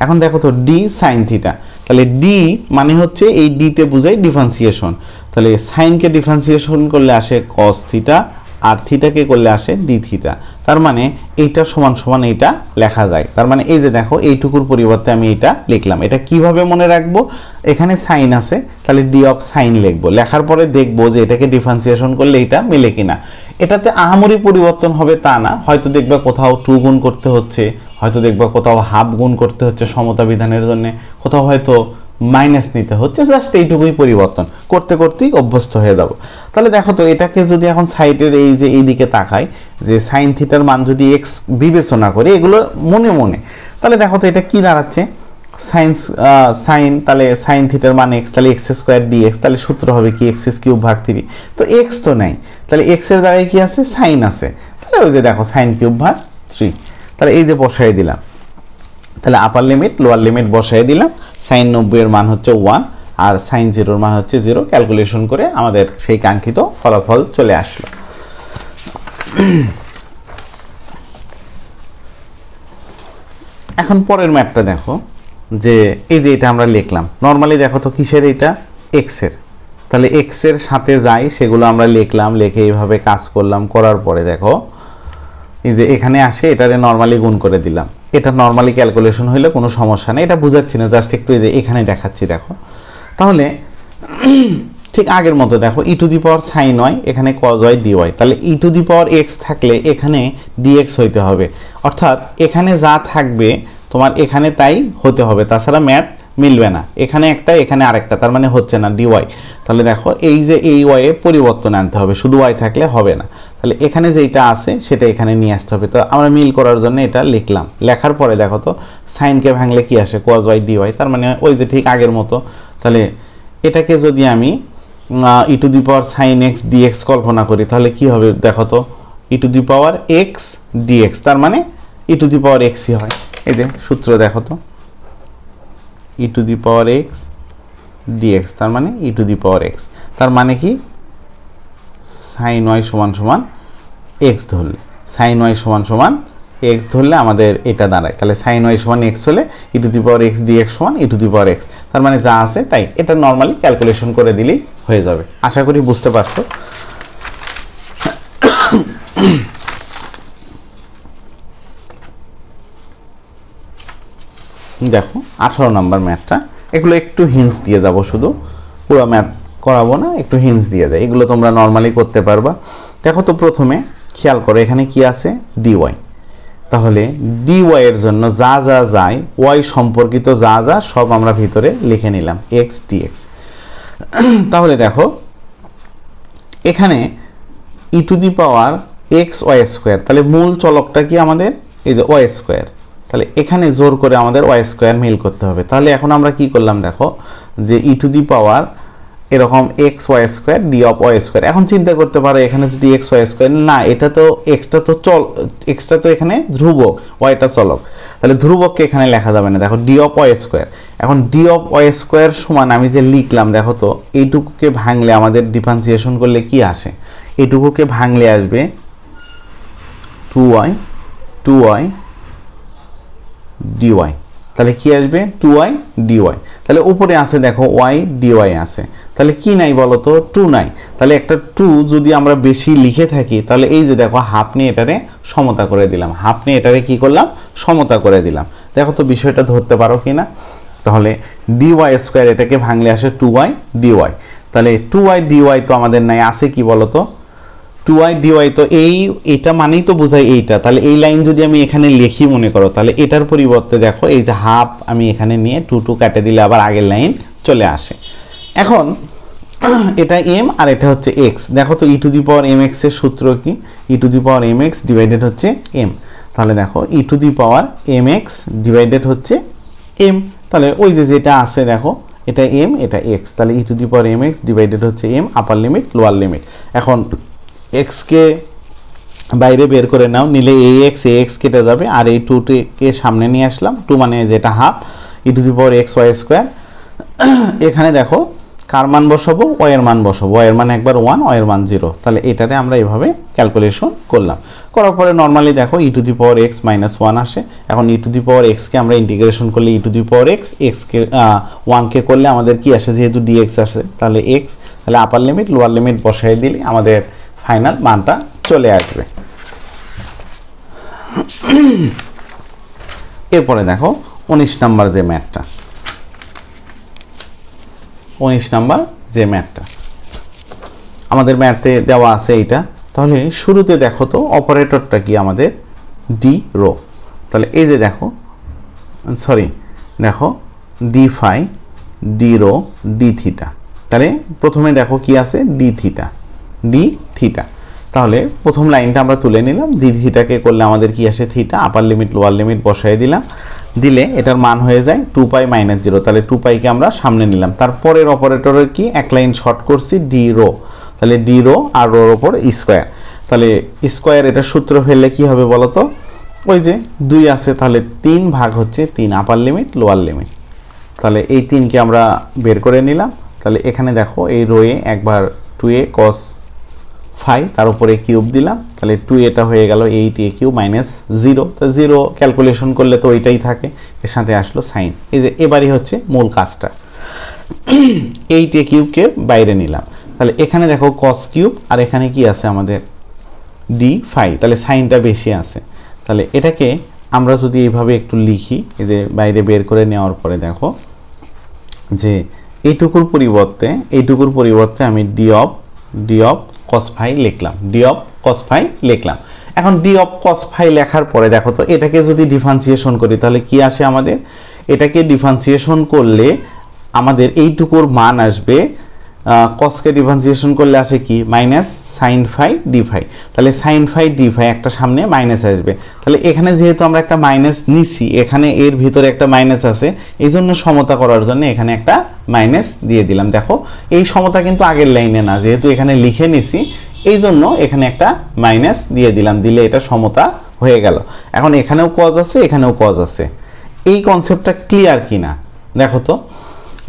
এখন দেখো তো ডি সাইন থিটা, তাহলে ডি মানে হচ্ছে এই ডিতে বোঝাই ডিফারেন্সিয়েশন, তাহলে সাইনকে ডিফারেন্সিয়েশন করলে আসে কস থিটা আর থিটাকে করলে আসে ডি থিটা। তার মানে এইটা সমান সমান এইটা লেখা যায়। তার মানে এই যে দেখো এইটুকুর পরিবর্তে আমি এটা লিখলাম। এটা কিভাবে মনে রাখবো, এখানে সাইন আছে তাহলে ডি অফ সাইন লিখবো, লেখার পরে দেখবো যে এটাকে ডিফারেন্সিয়েশন করলে এটা মিলে কিনা। এটাতে আহামরি পরিবর্তন হবে তা না, হয়তো দেখবা কোথাও 2 গুণ করতে হচ্ছে, হয়তো দেখবা কোথাও হাফ গুণ করতে হচ্ছে সমতা বিধানের জন্য, কোথাও হয়তো মাইনাস নিতে হচ্ছে, জাস্ট এইটুকুই পরিবর্তন করতে করতেই অভ্যস্ত হয়ে যাব। তাহলে দেখো তো এটাকে যদি এখন সাইডের এই যে এইদিকে তাকাই যে সাইন থিটার মান যদি এক্স বিবেচনা করি এগুলো মনে মনে, তাহলে দেখো তো এটা কি দাঁড়াচ্ছে, সাইন তাহলে সাইন থিটার মান এক্স, তাহলে এক্স স্কোয়ার ডি এক্স, তাহলে সূত্র হবে কি এক্স কিউব ভাগ 3। তো এক্স তো নাই, তাহলে এক্স এর জায়গায় কি আছে, সাইন আছে, তাহলে ওই যে দেখো সাইন কিউব ভাগ 3। তাহলে এই যে বসাই দিলাম, তাহলে আপার লিমিট লোয়ার লিমিট বসাই দিলাম। সাইন 90 এর মান হচ্ছে 1 আর সাইন 0 এর মান হচ্ছে 0, ক্যালকুলেশন করে আমাদের সেই কাঙ্ক্ষিত ফলাফল চলে আসলো। এখন পরের ম্যাথটা দেখো, যে এই যে এটা আমরা লিখলাম নর্মালি, দেখো তো কিসের, এটা এক্স এর, তাহলে এক্স এর সাথে যাই সেগুলো আমরা লিখলাম, লিখে এইভাবে কাজ করলাম, করার পরে দেখো এই যে এখানে আসে এটারে নর্মালি গুণ করে দিলাম। এটা নর্মালি ক্যালকুলেশন হইলে কোনো সমস্যা নেই, এটা বুঝাচ্ছি না, জাস্ট একটু এই যে এখানে দেখাচ্ছি দেখো। তাহলে ঠিক আগের মতো দেখো e to the power sign হয়, এখানে কজ হয় ডি ওয়াই, তাহলে e to the power x থাকলে এখানে ডিএক্স হইতে হবে, অর্থাৎ এখানে যা থাকবে তোমার এখানে তাই হতে হবে, তাছাড়া ম্যাথ মিলবে না। এখানে একটা এখানে আরেকটা, তার মানে হচ্ছে না ডিওয়াই। তাহলে দেখো এই যে এই ওয়াইয়ে পরিবর্তন আনতে হবে, শুধু ওয়াই থাকলে হবে না। তাহলে এখানে যেটা আছে সেটা এখানে নিয়ে আসতে হবে। তো আমরা মিল করার জন্য এটা লিখলাম, লেখার পরে দেখো তো সাইনকে ভাঙলে কি আসে, কজ ওয়াই ডিওয়াই, তার মানে ওই যে ঠিক আগের মতো। তাহলে এটাকে যদি আমি e to the power sine x dx কল্পনা করি তাহলে কি হবে দেখো তো, e to the power x dx, তার মানে ই টু দি পাওয়ার এক্সই হয়। এই যে সূত্র দেখো তো, e to the power x dx, তার মানে ই টু দি পাওয়ার এক্স, তার মানে কি সাইন ওয়াই সমান সমান এক্স ধরলে, সাইন ওয়াই সমান সমান এক্স ধরলে আমাদের এটা দাঁড়ায়। তাহলে সাইন ওয়াই সমান এক্স হলে e to the power x dx সমান e to the power x, তার মানে যা আছে তাই। এটা নর্মালি ক্যালকুলেশন করে দিলেই হয়ে যাবে। আশা করি বুঝতে পারছো। দেখো 18 নম্বর ম্যাথটা, এগুলো একটু হিন্টস দিয়ে যাব, শুধু পুরো ম্যাথ করাবো না, একটু হিন্টস দিয়ে দেয়, এগুলো তোমরা নর্মালি করতে পারবা। দেখো তো প্রথমে খেয়াল করো এখানে কি আছে, ডিওয়াই। তাহলে ডিওয়াই এর জন্য যা যা যায়, ওয়াই সম্পর্কিত যা যা সব আমরা ভিতরে লিখে নিলাম, এক্স ডিএক্স। তাহলে দেখো এখানে e to the power x y square, তাহলে মূল চলকটা কি আমাদের, এই যে ওয়াই স্কোয়ার, তাহলে এখানে জোর করে আমাদের ওয়াই স্কোয়ার মিল করতে হবে। তাহলে এখন আমরা কি করলাম দেখো, যে ই টু দি পাওয়ার এরকম x y square d of y square. এখন চিন্তা করতে পারো এখানে যদি এক্স ওয়াই স্কোয়ার, না এটা তো এক্সটা তো এখানে ধ্রুবক, ওয়াইটা চলক, তাহলে ধ্রুবককে এখানে লেখা যাবে না। দেখো ডি অফ ওয়াই স্কোয়ার, এখন ডি অফ ওয়াই স্কোয়ার সমান আমি যে লিখলাম, দেখো তো এইটুকুকে ভাঙলে আমাদের ডিফারেন্সিয়েশন করলে কি আসে, এইটুকুকে ভাঙলে আসবে 2y dy, তাহলে কি আসবে 2y dy। তাহলে উপরে আছে দেখো y dy আছে, তাহলে কি নাই বলো তো, 2 নাই। তাহলে একটা 2 যদি আমরা বেশি লিখে থাকি তাহলে এই যে দেখো হাফ নিয়ে এটারে সমতা করে দিলাম, হাফ নিয়ে এটারে কি করলাম, সমতা করে দিলাম। দেখো তো বিষয়টা ধরতে পারো কি না। তাহলে dy স্কোয়ার এটাকে ভাঙলে আসে 2y dy, তাহলে 2y dy তো আমাদের নাই, আছে কি বলো তো 2y dy, তো এইটা মানেই তো বোঝায় এইটা। তাহলে এই লাইন যদি আমি এখানে লিখি মনে করো, তাহলে এটার পরিবর্তে দেখো এই যে হাফ আমি এখানে নিয়ে 2 কাটে দিলে আবার আগের লাইন চলে আসে। এখন এটা m আর এটা হচ্ছে x, দেখো তো e to the power mx এর সূত্র কি, e to the power mx divided হচ্ছে m। তাহলে দেখো e to the power mx divided হচ্ছে m, তাহলে ওই যে যেটা আছে দেখো এটা m এটা x, তাহলে e to the power mx divided হচ্ছে m, upper limit lower limit. এখন x কে বাইরে বের করে নাও, নিলে ax কেটে যাবে, আর এই 2কে সামনে নিয়ে আসলাম, 2 মানে যেটা half, e to the power x y square. এখানে দেখো কার মান বসাবো, ওয়াই এর মান বসাবো, ওয়াই এর মান একবার 1 ওয়াই এর মান 0, তাহলে এটারে আমরা এইভাবে ক্যালকুলেশন করলাম। করার পরে নর্মালি দেখো e to the power x minus 1 আসে। এখন ই টু দি পাওয়ার এক্সকে আমরা ইন্টিগ্রেশন করলে ই টু দি পাওয়ার এক্সকে 1কে করলে আমাদের কি আসে, যেহেতু ডিএক্স আসে তাহলে এক্স, তাহলে আপার লিমিট লোয়ার লিমিট বসাই দিলে আমাদের ফাইনাল মানটা চলে আসবে। এরপরে দেখো 19 নাম্বার যে ম্যাথটা, 19 নাম্বার যে ম্যাথটা আমাদের ম্যাথে দেওয়া আছে এইটা। তাহলে শুরুতে দেখো তো অপারেটরটা কি আমাদের ডি রো। তাহলে এই যে দেখো, সরি দেখো d phi, d rho, d theta. তাহলে প্রথমে দেখো কি আছে, ডি থিটা, ডি থিটা। তাহলে প্রথম লাইনটা আমরা তুলে নিলাম, ডি থিটাকে করলে আমাদের কি আসে থিটা, আপার লিমিট লোয়ার লিমিট বসাই দিলাম, দিলে এটার মান হয়ে যায় 2 পাই মাইনাস 0। তাহলে 2 পাইকে আমরা সামনে নিলাম। তারপরের অপারেটরের কি এক লাইন শর্ট করছি, ডি রো। তাহলে ডি রো আর রোর ওপর স্কোয়ার। তাহলে স্কোয়ার এটা সূত্র ফেললে কি হবে বলো তো, ওই যে 2 আছে, তাহলে 3 ভাগ হচ্ছে 3 আপার লিমিট লোয়ার লিমিট। তাহলে এই 3কে আমরা বের করে নিলাম। তাহলে এখানে দেখো এই রোয়ে একবার 2a cos ফাই, তার উপরে কিউব দিলাম, তাহলে 2a হয়ে গেল 8a কিউব মাইনাস 0। তো 0 ক্যালকুলেশন করলে তো ওইটাই থাকে, এর সাথে আসলো সাইন। এই যে এবারই হচ্ছে মূল কাজটা, 8a কিউবকে বাইরে নিলাম। তাহলে এখানে দেখো cos কিউব, আর এখানে কি আছে আমাদের ডি ফাই, তাহলে সাইনটা বেশি আছে। তাহলে এটাকে আমরা যদি এইভাবে একটু লিখি, এই যে বাইরে বের করে নেওয়ার পরে দেখো যে এইটুকুর পরিবর্তে আমি ডি অফ cos ফাই লিখলাম, ডি অফ cos ফাই লিখলাম। এখন ডি অফ cos ফাই লেখার পরে দেখো তো এটাকে যদি ডিফারেন্সিয়েশন করি তাহলে কি আসে আমাদের, এটাকে ডিফারেন্সিয়েশন করলে আমাদের এইটুকুর মান আসবে, কসকে ডিফারেন্সিয়েশন করলে আসে কি minus sine phi d phi. তাহলে সাইন ফাই ডি ফাই একটা সামনে মাইনাস আসবে। তাহলে এখানে যেহেতু আমরা একটা মাইনাস নিছি, এখানে এর ভিতরে একটা মাইনাস আছে, এই জন্য সমতা করার জন্য এখানে একটা মাইনাস দিয়ে দিলাম। দেখো এই সমতা কিন্তু আগের লাইনে না, যেহেতু এখানে লিখে নিছি এই জন্য এখানে একটা মাইনাস দিয়ে দিলাম, দিলে এটা সমতা হয়ে গেল। এখন এখানেও কজ আছে, এখানেও কজ আছে। এই কনসেপ্টটা ক্লিয়ার কিনা দেখো তো,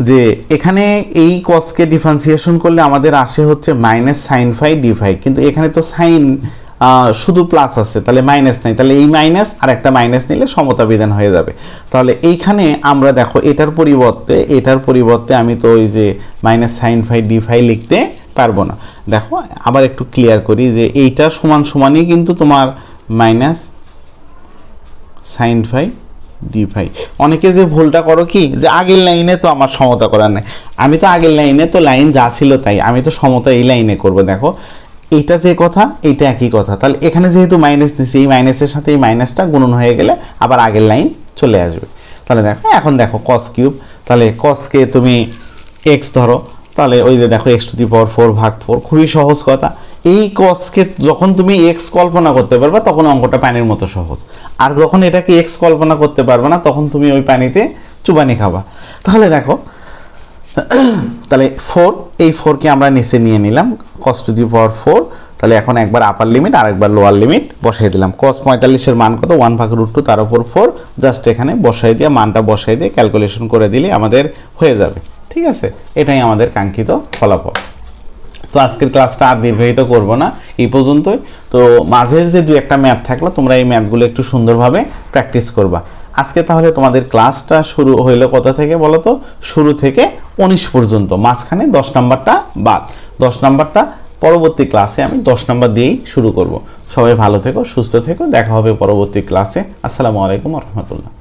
যে এখানে এই কসকে ডিফারেন্সিয়েশন করলে আমাদের আসে হচ্ছে minus sine phi d phi, কিন্তু এখানে তো সাইন শুধু প্লাস আছে, তাহলে মাইনাস নাই। তাহলে এই মাইনাস আর একটা মাইনাস নিলে সমতা বিধান হয়ে যাবে। তাহলে এইখানে আমরা দেখো এটার পরিবর্তে আমি তো ওই যে minus sine phi d phi লিখতে পারবো না। দেখো আবার একটু ক্লিয়ার করি যে এইটা সমানই কিন্তু তোমার minus sine phi d phi. অনেকে যে ভুলটা করো কি, যে আগের লাইনে তো আমার সমতা করার নেই, আমি তো আগের লাইনে তো লাইন যা ছিল তাই, আমি তো সমতা এই লাইনে করব। দেখো এইটা যে কথা, এইটা একই কথা। তাহলে এখানে যেহেতু মাইনাস নিছি, এই মাইনাসের সাথে এই মাইনাসটা গুণন হয়ে গেলে আবার আগের লাইন চলে আসবে। তাহলে দেখো এখন দেখো cos কিউব, তাহলে cosকে তুমি x ধরো, তাহলে ওই যে দেখো x⁴ ভাগ 4, খুবই সহজ কথা। এই cosকে যখন তুমি x কল্পনা করতে পারবা তখন অঙ্কটা পানির মতো সহজ, আর যখন এটাকে x কল্পনা করতে পারবে না তখন তুমি ওই পানিতে চুবানি খাবা। তাহলে দেখো তাহলে 4, এই 4কে আমরা নিচে নিয়ে নিলাম cos⁴। তাহলে এখন একবার আপার লিমিট আর একবার লোয়ার লিমিট বসাই দিলাম। cos 45 এর মান কত, 1/√2, তার উপর 4, জাস্ট এখানে বসাই দিয়ে মানটা বসাই দিয়ে ক্যালকুলেশন করে দিলে আমাদের হয়ে যাবে। ঠিক আছে, এটাই আমাদের কাঙ্ক্ষিত ফলাফল। তো আজকের ক্লাসটা আর দীর্ঘায়িত করব না, এই পর্যন্তই। তো মাঝের যে 2-1টা ম্যাথ থাকলো তোমরা এই ম্যাথগুলো একটু সুন্দরভাবে প্র্যাকটিস করবা। আজকে তাহলে তোমাদের ক্লাসটা শুরু হইলো কত থেকে বলো তো, শুরু থেকে 19 পর্যন্ত, মাঝখানে 10 নাম্বারটা বাদ। 10 নাম্বারটা পরবর্তী ক্লাসে আমি 10 নাম্বার দিয়েই শুরু করব। সবাই ভালো থেকো, সুস্থ থেকো, দেখা হবে পরবর্তী ক্লাসে। আসসালামু আলাইকুম ওয়া রাহমাতুল্লাহ।